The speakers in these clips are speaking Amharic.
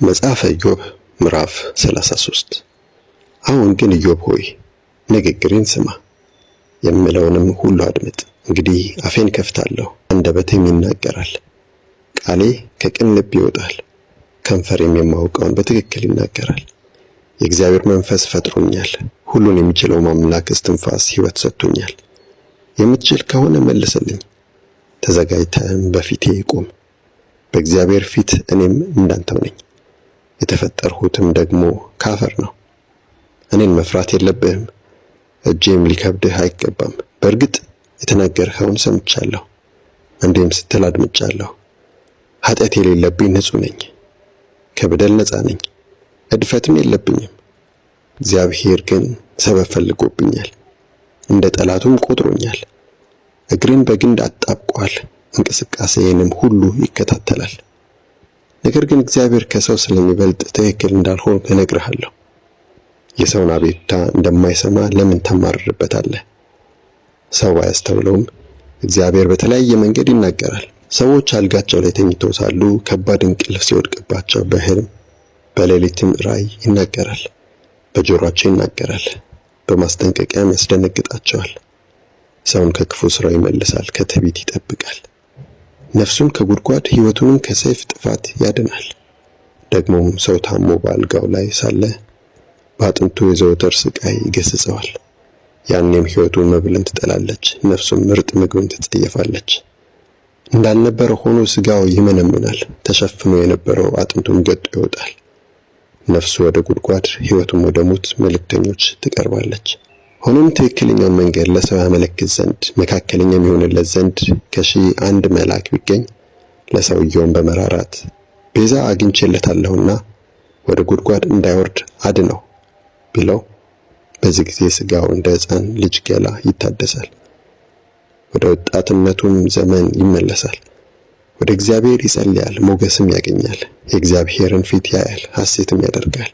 መጽሐፈ ኢዮብ ምዕራፍ 33 አሁን ግን ኢዮብ ሆይ ንግግሬን ስማ፣ የምለውንም ሁሉ አድምጥ። እንግዲህ አፌን ከፍታለሁ፣ አንደበቴም ይናገራል። ቃሌ ከቅን ልብ ይወጣል፣ ከንፈሬም የማውቀውን በትክክል ይናገራል። የእግዚአብሔር መንፈስ ፈጥሮኛል፣ ሁሉን የሚችለው አምላክ እስትንፋስ ሕይወት ሰጥቶኛል። የምትችል ከሆነ መልስልኝ፣ ተዘጋጅተህም በፊቴ ቁም። በእግዚአብሔር ፊት እኔም እንዳንተው ነኝ፣ የተፈጠርሁትም ደግሞ ካፈር ነው። እኔን መፍራት የለብህም፣ እጄም ሊከብድህ አይገባም። በእርግጥ የተናገርኸውን ሰምቻለሁ፣ እንዲህም ስትል አድምጫለሁ። ኃጢአት የሌለብኝ ንጹሕ ነኝ፣ ከበደል ነፃ ነኝ፣ እድፈትም የለብኝም። እግዚአብሔር ግን ሰበብ ፈልጎብኛል፣ እንደ ጠላቱም ቆጥሮኛል። እግሬን በግንድ አጣብቋል፣ እንቅስቃሴዬንም ሁሉ ይከታተላል። ነገር ግን እግዚአብሔር ከሰው ስለሚበልጥ ትክክል እንዳልሆን እነግርሃለሁ። የሰውን አቤቱታ እንደማይሰማ ለምን ታማርርበታለህ? ሰው አያስተውለውም፣ እግዚአብሔር በተለያየ መንገድ ይናገራል። ሰዎች አልጋቸው ላይ ተኝተው ሳሉ ከባድ እንቅልፍ ሲወድቅባቸው በሕልም በሌሊትም ራእይ ይናገራል። በጆሮአቸው ይናገራል፣ በማስጠንቀቂያም ያስደነግጣቸዋል። ሰውን ከክፉ ስራው ይመልሳል፣ ከትዕቢት ይጠብቃል። ነፍሱን ከጉድጓድ ሕይወቱንም ከሰይፍ ጥፋት ያድናል። ደግሞም ሰው ታሞ በአልጋው ላይ ሳለ በአጥንቱ የዘወትር ስቃይ ይገስጸዋል። ያኔም ሕይወቱ መብልን ትጠላለች፣ ነፍሱም ምርጥ ምግብን ትጸየፋለች። እንዳልነበረ ሆኖ ሥጋው ይመነምናል፣ ተሸፍኖ የነበረው አጥንቱም ገጦ ይወጣል። ነፍሱ ወደ ጉድጓድ ሕይወቱም ወደ ሙት መልእክተኞች ትቀርባለች። ሆኖም ትክክለኛውን መንገድ ለሰው ያመለክት ዘንድ መካከለኛ የሚሆንለት ዘንድ ከሺህ አንድ መልአክ ቢገኝ ለሰውየውም በመራራት ቤዛ አግኝቼለታለሁና ወደ ጉድጓድ እንዳይወርድ አድነው ቢለው፣ በዚህ ጊዜ ሥጋው እንደ ሕፃን ልጅ ገላ ይታደሳል፣ ወደ ወጣትነቱም ዘመን ይመለሳል። ወደ እግዚአብሔር ይጸልያል፣ ሞገስም ያገኛል። የእግዚአብሔርን ፊት ያያል፣ ሐሴትም ያደርጋል።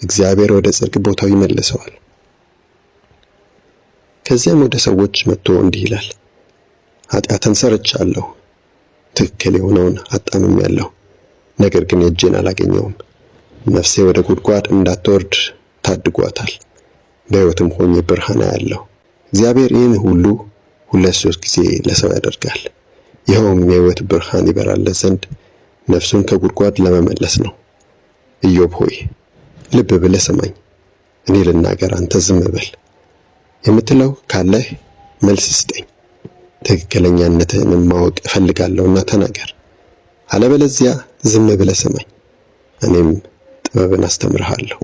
እግዚአብሔር ወደ ጽድቅ ቦታው ይመልሰዋል። ከዚያም ወደ ሰዎች መጥቶ እንዲህ ይላል፣ ኃጢአትን ሰርቻለሁ፣ ትክክል የሆነውን አጣምሜያለሁ፣ ነገር ግን የእጄን አላገኘውም። ነፍሴ ወደ ጉድጓድ እንዳትወርድ ታድጓታል፣ በሕይወትም ሆኜ ብርሃን አያለሁ። እግዚአብሔር ይህን ሁሉ 2-3 ጊዜ ለሰው ያደርጋል። ይኸውም የሕይወት ብርሃን ይበራለት ዘንድ ነፍሱን ከጉድጓድ ለመመለስ ነው። ኢዮብ ሆይ ልብ ብለህ ስማኝ፣ እኔ ልናገር፣ አንተ ዝም በል። የምትለው ካለህ መልስ ስጠኝ፣ ትክክለኛነትህን ማወቅ እፈልጋለሁና ተናገር። አለበለዚያ ዝም ብለህ ስማኝ፣ እኔም ጥበብን አስተምርሃለሁ።